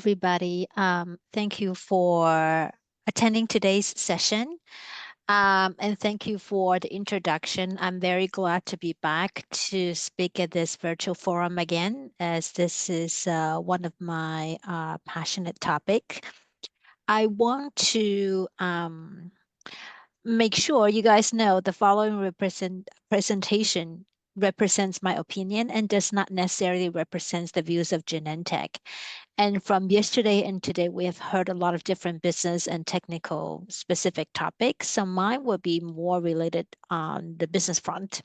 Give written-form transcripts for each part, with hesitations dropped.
everybody. Thank you for attending today's session. And thank you for the introduction. I'm very glad to be back to speak at this virtual forum again, as this is one of my passionate topic. I want to make sure you guys know the following presentation represents my opinion and does not necessarily represent the views of Genentech. And from yesterday and today, we have heard a lot of different business and technical specific topics. So mine will be more related on the business front.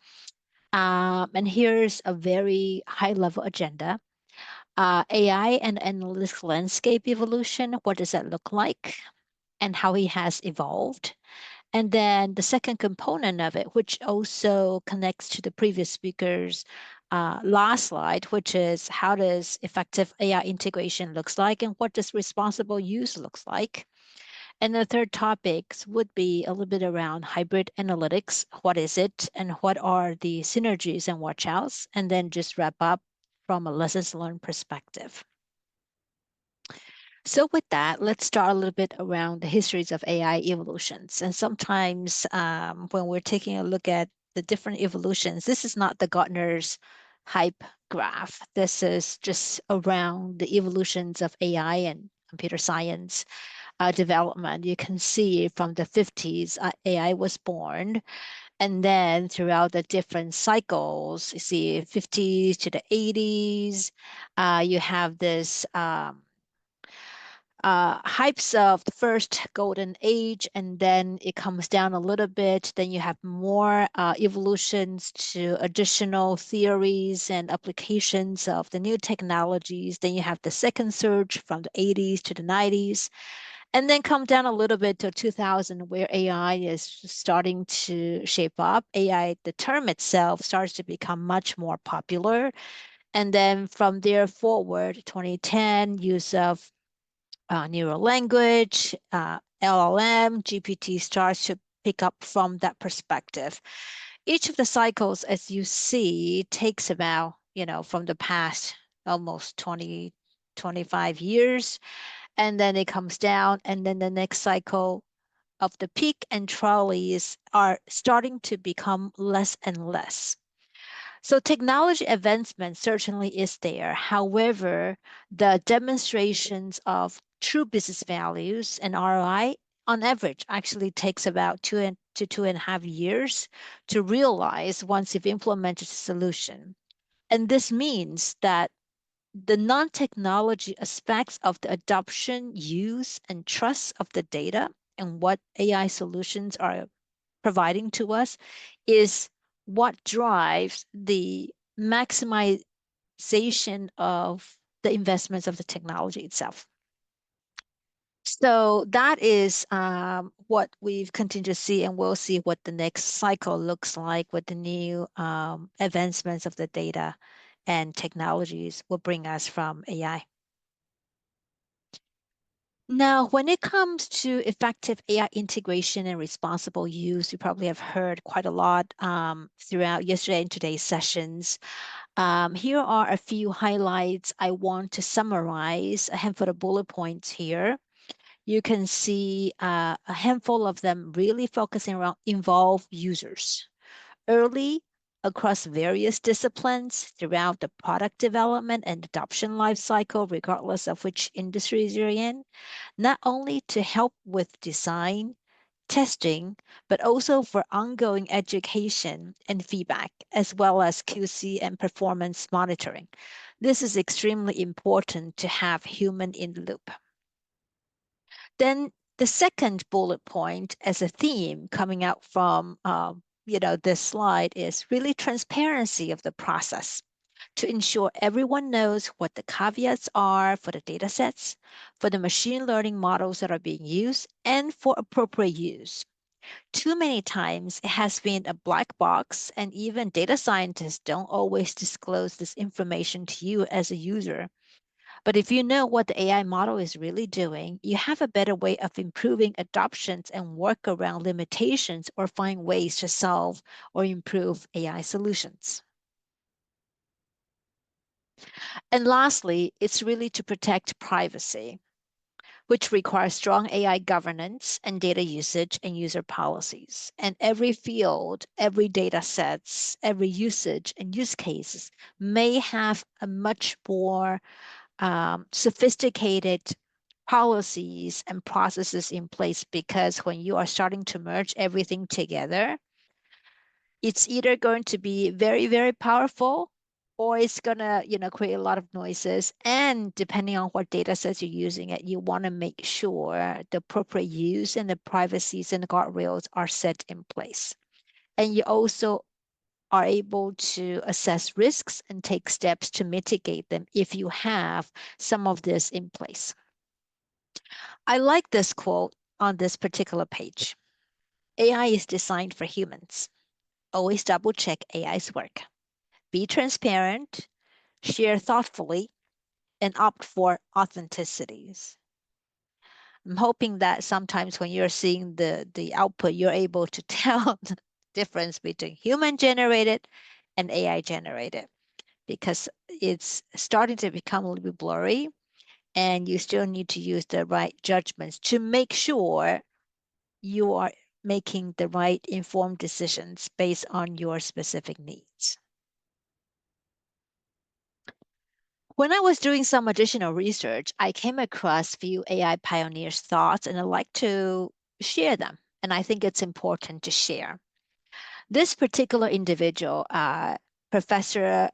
And here's a very high level agenda. AI and analytics landscape evolution, what does that look like? And how it has evolved. And then the second component of it, which also connects to the previous speaker's last slide, which is how does effective AI integration looks like and what does responsible use looks like. And the third topics would be a little bit around hybrid analytics. What is it and what are the synergies and watch outs? And then just wrap up from a lessons learned perspective. So with that, let's start a little bit around the histories of AI evolutions. And sometimes when we're taking a look at the different evolutions, this is not the Gartner's hype graph. This is just around the evolutions of AI and computer science development. You can see from the 50s, AI was born. And then throughout the different cycles, you see 50s to the 80s, you have this hypes of the first golden age, and then it comes down a little bit. Then you have more evolutions to additional theories and applications of the new technologies. Then you have the second surge from the 80s to the 90s, and then come down a little bit to 2000, where AI is starting to shape up. AI, the term itself, starts to become much more popular. And then from there forward, 2010, use of neural language, LLM, GPT starts to pick up from that perspective. Each of the cycles, as you see, takes about, from the past almost 20, 25 years, and then it comes down, and then the next cycle of the peak and trolleys are starting to become less and less. So technology advancement certainly is there. However, the demonstrations of true business values and ROI on average actually takes about 2.5 years to realize once you've implemented a solution. And this means that the non-technology aspects of the adoption, use, and trust of the data and what AI solutions are providing to us is what drives the maximization of the investments of the technology itself. So that is what we've continued to see, and we'll see what the next cycle looks like with the new advancements of the data and technologies will bring us from AI. Now, when it comes to effective AI integration and responsible use, you probably have heard quite a lot throughout yesterday and today's sessions. Here are a few highlights I want to summarize, a handful of bullet points here. You can see a handful of them really focusing around involved users. Early across various disciplines throughout the product development and adoption lifecycle, regardless of which industries you're in, not only to help with design, testing, but also for ongoing education and feedback, as well as QC and performance monitoring. This is extremely important to have human in the loop. Then the second bullet point as a theme coming out from this slide is really transparency of the process to ensure everyone knows what the caveats are for the data sets, for the machine learning models that are being used, and for appropriate use. Too many times it has been a black box, and even data scientists don't always disclose this information to you as a user. But if you know what the AI model is really doing, you have a better way of improving adoptions and work around limitations or find ways to solve or improve AI solutions. And lastly, it's really to protect privacy, which requires strong AI governance and data usage and user policies. And every field, every data sets, every usage and use cases may have a much more sophisticated policies and processes in place, because when you are starting to merge everything together, it's either going to be very, very powerful, or it's gonna, create a lot of noises. And depending on what data sets you're using it, you want to make sure the appropriate use and the privacies and the guardrails are set in place. And you also are able to assess risks and take steps to mitigate them if you have some of this in place. I like this quote on this particular page. AI is designed for humans. Always double check AI's work. Be transparent, share thoughtfully, and opt for authenticities. I'm hoping that sometimes when you're seeing the output, you're able to tell the difference between human generated and AI generated, because it's starting to become a little bit blurry, and you still need to use the right judgments to make sure you are making the right informed decisions based on your specific needs. When I was doing some additional research, I came across few AI pioneers' thoughts, and I'd like to share them. And I think it's important to share. This particular individual, Professor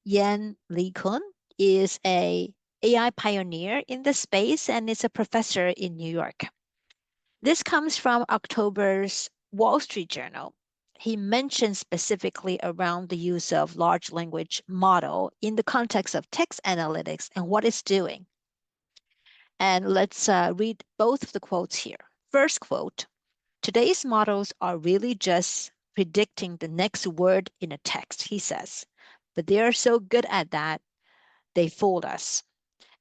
Yan Li Kun, is a AI pioneer in the space and is a professor in New York. This comes from October's Wall Street Journal. He mentioned specifically around the use of large language model in the context of text analytics and what it's doing. And let's read both of the quotes here. First quote, today's models are really just predicting the next word in a text, he says, but they are so good at that, they fooled us.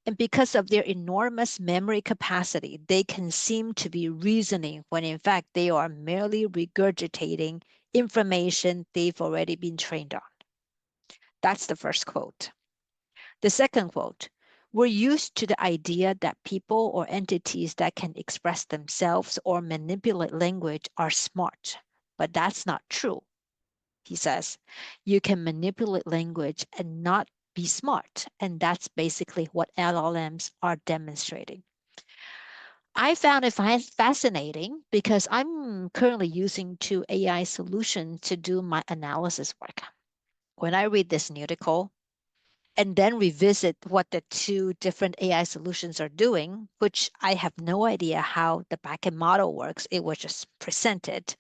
And because of their enormous memory capacity, they can seem to be reasoning when in fact they are merely regurgitating information they've already been trained on. That's the first quote. The second quote, we're used to the idea that people or entities that can express themselves or manipulate language are smart, but that's not true. He says, you can manipulate language and not be smart. And that's basically what LLMs are demonstrating. I found it fascinating because I'm currently using two AI solutions to do my analysis work. When I read this article and then revisit what the two different AI solutions are doing, which I have no idea how the backend model works, it was just presented.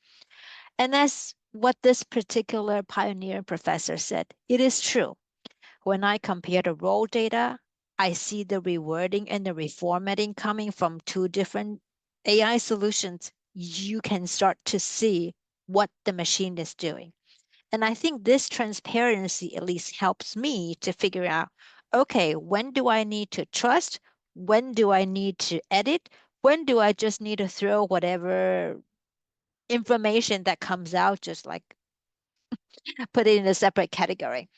And that's what this particular pioneer professor said. It is true. When I compare the raw data, I see the rewording and the reformatting coming from two different AI solutions. You can start to see what the machine is doing. And I think this transparency at least helps me to figure out, okay, when do I need to trust? When do I need to edit? When do I just need to throw whatever information that comes out, just like put it in a separate category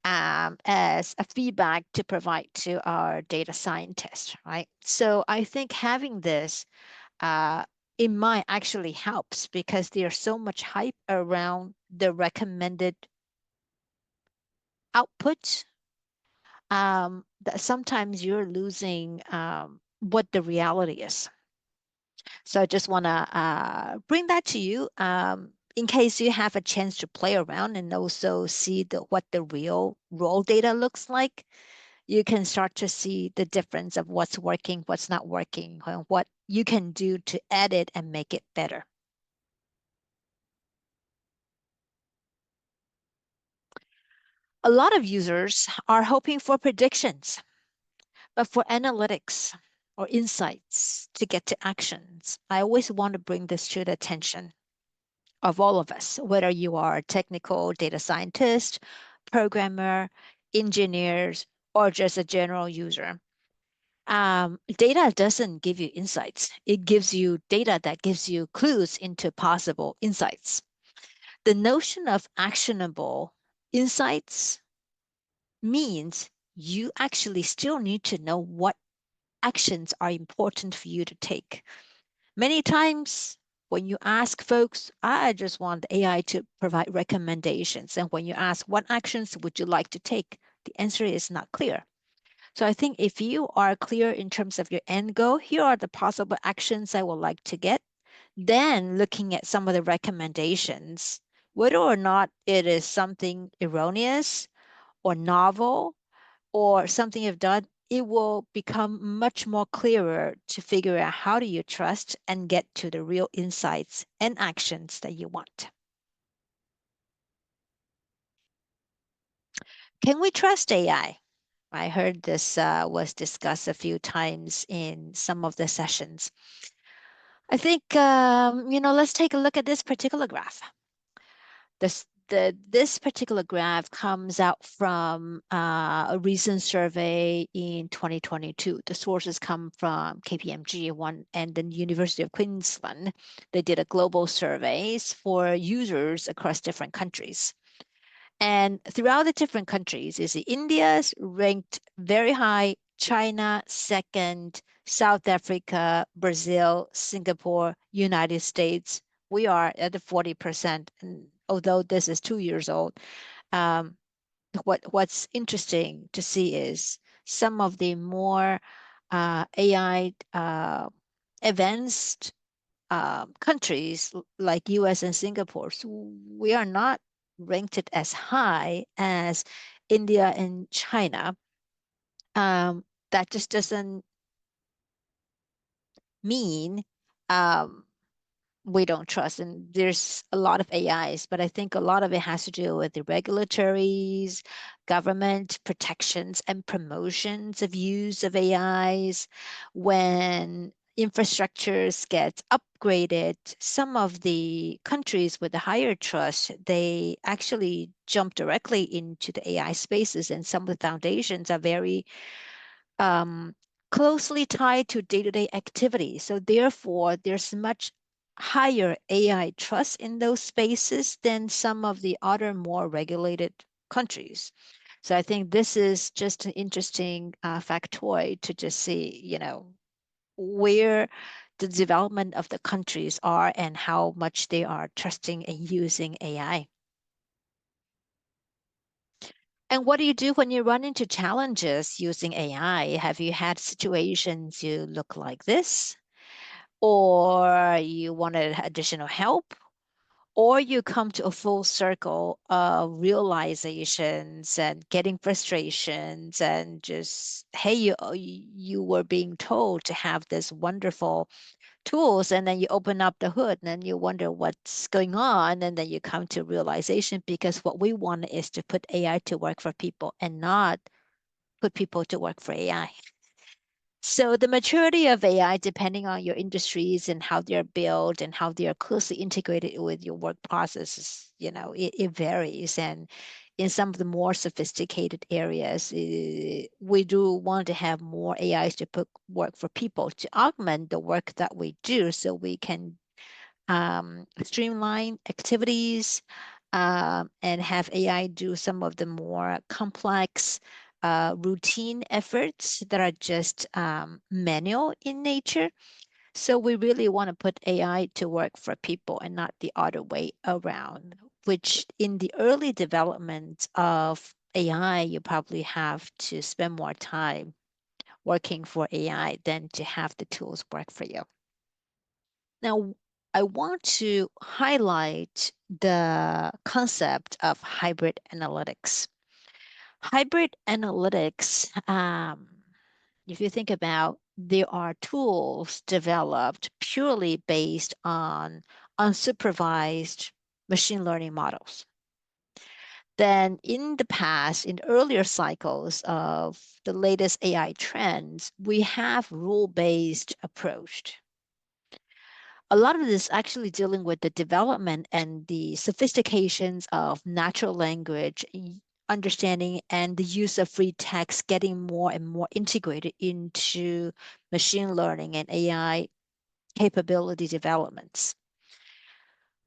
as a feedback to provide to our data scientists, right? So I think having this in mind actually helps, because there's so much hype around the recommended output that sometimes you're losing what the reality is. So I just want to bring that to you in case you have a chance to play around and also see what the real raw data looks like. You can start to see the difference of what's working, what's not working, and what you can do to edit and make it better. A lot of users are hoping for predictions, but for analytics or insights to get to actions, I always want to bring this to the attention of all of us, whether you are a technical data scientist, programmer, engineers, or just a general user. Data doesn't give you insights. It gives you data that gives you clues into possible insights. The notion of actionable insights means you actually still need to know what actions are important for you to take. Many times when you ask folks, I just want AI to provide recommendations. And when you ask, what actions would you like to take? The answer is not clear. So I think if you are clear in terms of your end goal, here are the possible actions I would like to get. Then looking at some of the recommendations, whether or not it is something erroneous or novel or something you've done, it will become much more clearer to figure out how do you trust and get to the real insights and actions that you want. Can we trust AI? I heard this was discussed a few times in some of the sessions. I think, let's take a look at this particular graph. This particular graph comes out from a recent survey in 2022. The sources come from KPMG and the University of Queensland. They did a global surveys for users across different countries. And throughout the different countries, you see India's ranked very high, China second, South Africa, Brazil, Singapore, United States. We are at the 40%. And although this is 2 years old, um, what's interesting to see is some of the more AI advanced countries like US and Singapore, so we are not ranked it as high as India and China. That just doesn't mean um, we don't trust. And there's a lot of AIs, but I think a lot of it has to do with the regulatories, government protections, and promotions of use of AIs. When infrastructures get upgraded, some of the countries with the higher trust, they actually jump directly into the AI spaces, and some of the foundations are very um, closely tied to day-to-day activity. So therefore, there's much higher AI trust in those spaces than some of the other more regulated countries. So I think this is just an interesting factoid to just see, where the development of the countries are and how much they are trusting and using AI. And what do you do when you run into challenges using AI? Have you had situations you look like this, or you wanted additional help, or you come to a full circle of realizations and getting frustrations and just, hey, you were being told to have this wonderful tools, and then you open up the hood and then you wonder what's going on, and then you come to realization, because what we want is to put AI to work for people and not put people to work for AI. So the maturity of AI, depending on your industries and how they're built and how they are closely integrated with your work processes, it varies. And in some of the more sophisticated areas, we do want to have more AIs to put work for people to augment the work that we do, so we can streamline activities and have AI do some of the more complex routine efforts that are just manual in nature. So we really want to put AI to work for people and not the other way around, which in the early development of AI, you probably have to spend more time working for AI than to have the tools work for you. Now, I want to highlight the concept of hybrid analytics. Hybrid analytics, if you think about, there are tools developed purely based on unsupervised machine learning models. Then in the past, in earlier cycles of the latest AI trends, we have rule-based approach. A lot of this actually dealing with the development and the sophistications of natural language understanding and the use of free text getting more and more integrated into machine learning and AI capability developments.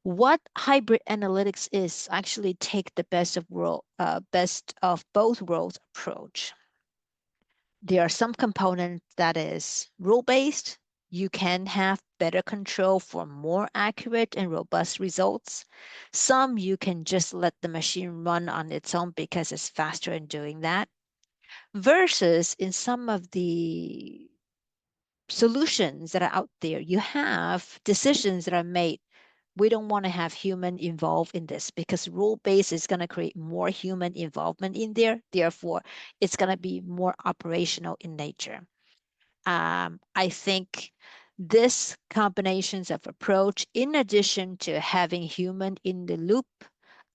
What hybrid analytics is actually take the best of both worlds approach. There are some components that is rule-based. You can have better control for more accurate and robust results. Some you can just let the machine run on its own because it's faster in doing that. Versus in some of the solutions that are out there, you have decisions that are made. We don't want to have human involved in this because rule-based is going to create more human involvement in there. Therefore, it's going to be more operational in nature. I think this combinations of approach, in addition to having human in the loop,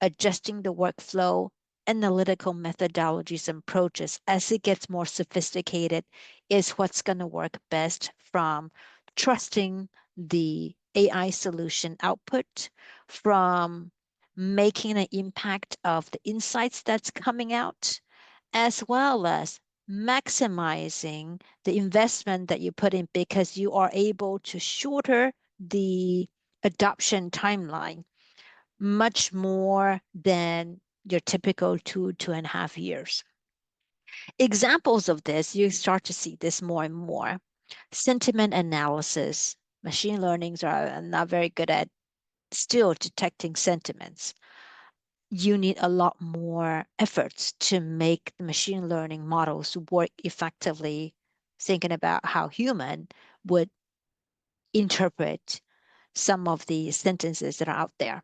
adjusting the workflow, analytical methodologies and approaches as it gets more sophisticated, is what's going to work best from trusting the AI solution output, from making an impact of the insights that's coming out, as well as maximizing the investment that you put in because you are able to shorter the adoption timeline much more than your typical 2.5 years. Examples of this, you start to see this more and more. Sentiment analysis. Machine learnings are not very good at still detecting sentiments. You need a lot more efforts to make the machine learning models work effectively, thinking about how human would interpret some of the sentences that are out there.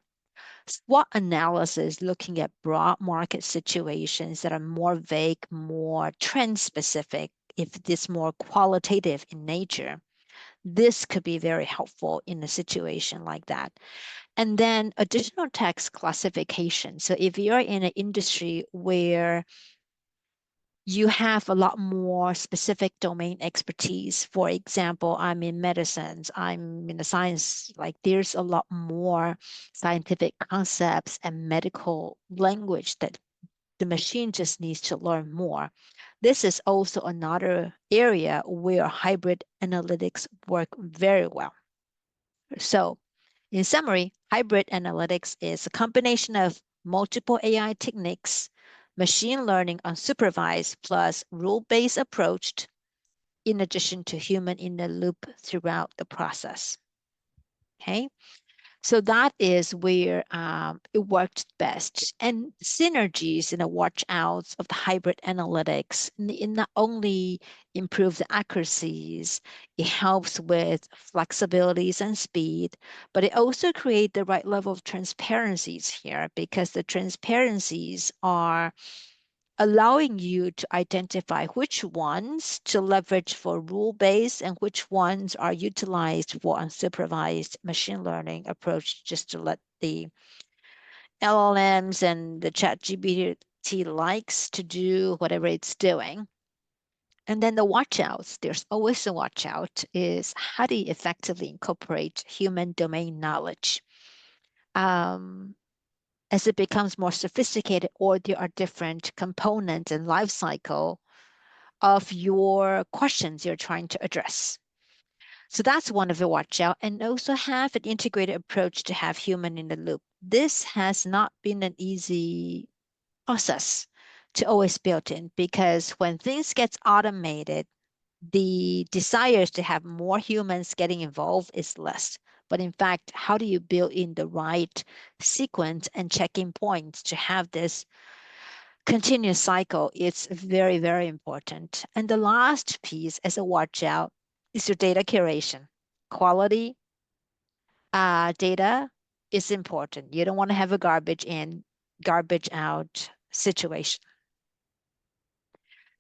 SWOT analysis, looking at broad market situations that are more vague, more trend specific, if it's more qualitative in nature, this could be very helpful in a situation like that. And then additional text classification. So if you're in an industry where you have a lot more specific domain expertise. For example, I'm in medicines, I'm in the science, like there's a lot more scientific concepts and medical language that the machine just needs to learn more. This is also another area where hybrid analytics work very well. So in summary, hybrid analytics is a combination of multiple AI techniques, machine learning unsupervised plus rule-based approach, in addition to human in the loop throughout the process. Okay. So that is where it worked best. And synergies and the watch outs of the hybrid analytics, it not only improves the accuracies, it helps with flexibilities and speed, but it also creates the right level of transparencies here because the transparencies are allowing you to identify which ones to leverage for rule-based and which ones are utilized for unsupervised machine learning approach, just to let the LLMs and the ChatGPT likes to do whatever it's doing. And then the watch outs, there's always a watch out, is how do you effectively incorporate human domain knowledge? As it becomes more sophisticated, or there are different components and life cycle of your questions you're trying to address. So that's one of the watch out, and also have an integrated approach to have human in the loop. This has not been an easy process to always build in because when things get automated, the desires to have more humans getting involved is less. But in fact, how do you build in the right sequence and checking points to have this continuous cycle? It's very, very important. And the last piece as a watch out is your data curation. Quality data is important. You don't want to have a garbage in, garbage out situation.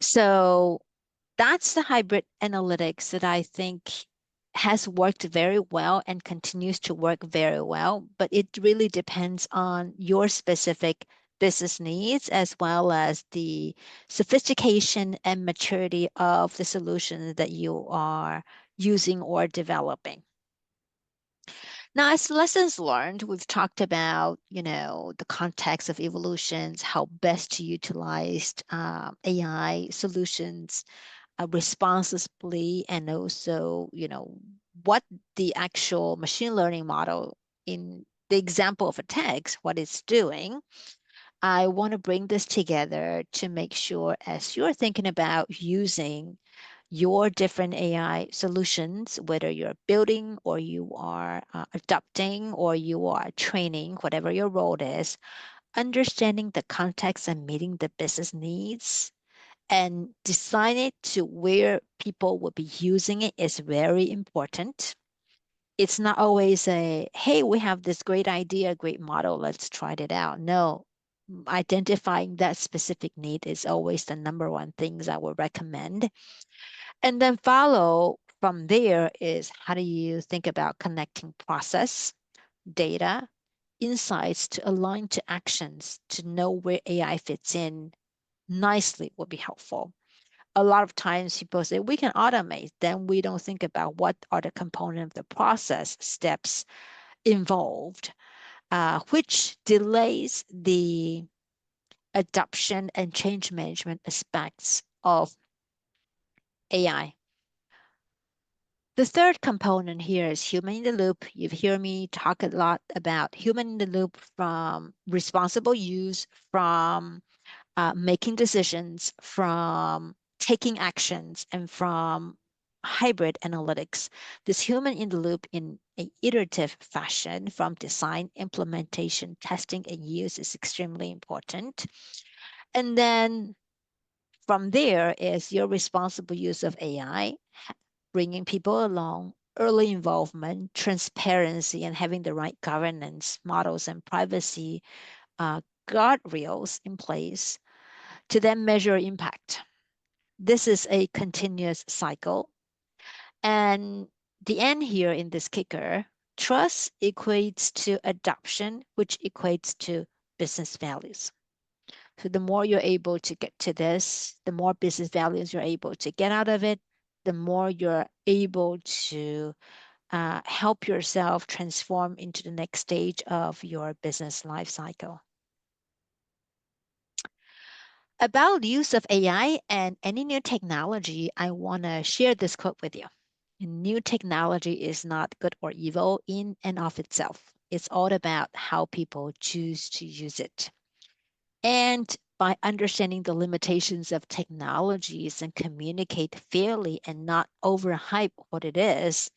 So that's the hybrid analytics that I think has worked very well and continues to work very well, but it really depends on your specific business needs as well as the sophistication and maturity of the solution that you are using or developing. Now, as lessons learned, we've talked about, the context of evolutions, how best to utilize AI solutions responsibly, and also, what the actual machine learning model in the example of a text, what it's doing, I want to bring this together to make sure as you're thinking about using your different AI solutions, whether you're building or you are adopting or you are training, whatever your role is, understanding the context and meeting the business needs and design it to where people will be using it is very important. It's not always a, hey, we have this great idea, great model, let's try it out. No, identifying that specific need is always the number one things I would recommend. And then follow from there is how do you think about connecting process, data, insights to align to actions to know where AI fits in nicely would be helpful. A lot of times people say we can automate, then we don't think about what are the component of the process steps involved, which delays the adoption and change management aspects of AI. The third component here is human in the loop. You've heard me talk a lot about human in the loop from responsible use, from making decisions, from taking actions, and from hybrid analytics. This human in the loop in an iterative fashion from design, implementation, testing, and use is extremely important. And then from there is your responsible use of AI, bringing people along, early involvement, transparency, and having the right governance models and privacy guardrails in place to then measure impact. This is a continuous cycle. And the end here in this kicker, trust equates to adoption, which equates to business values. So the more you're able to get to this, the more business values you're able to get out of it, the more you're able to help yourself transform into the next stage of your business life cycle. About the use of AI and any new technology, I want to share this quote with you. New technology is not good or evil in and of itself. It's all about how people choose to use it. And by understanding the limitations of technologies and communicate fairly and not overhype what it is,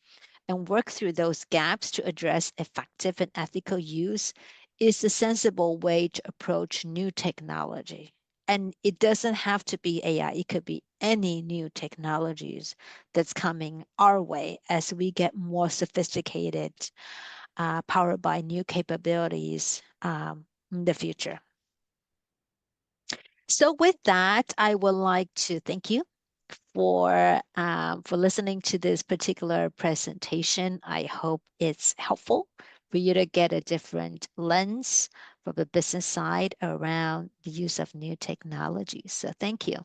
and work through those gaps to address effective and ethical use is the sensible way to approach new technology. And it doesn't have to be AI, it could be any new technologies that's coming our way as we get more sophisticated, powered by new capabilities in the future. So with that, I would like to thank you for listening to this particular presentation. I hope it's helpful for you to get a different lens from the business side around the use of new technologies. So thank you.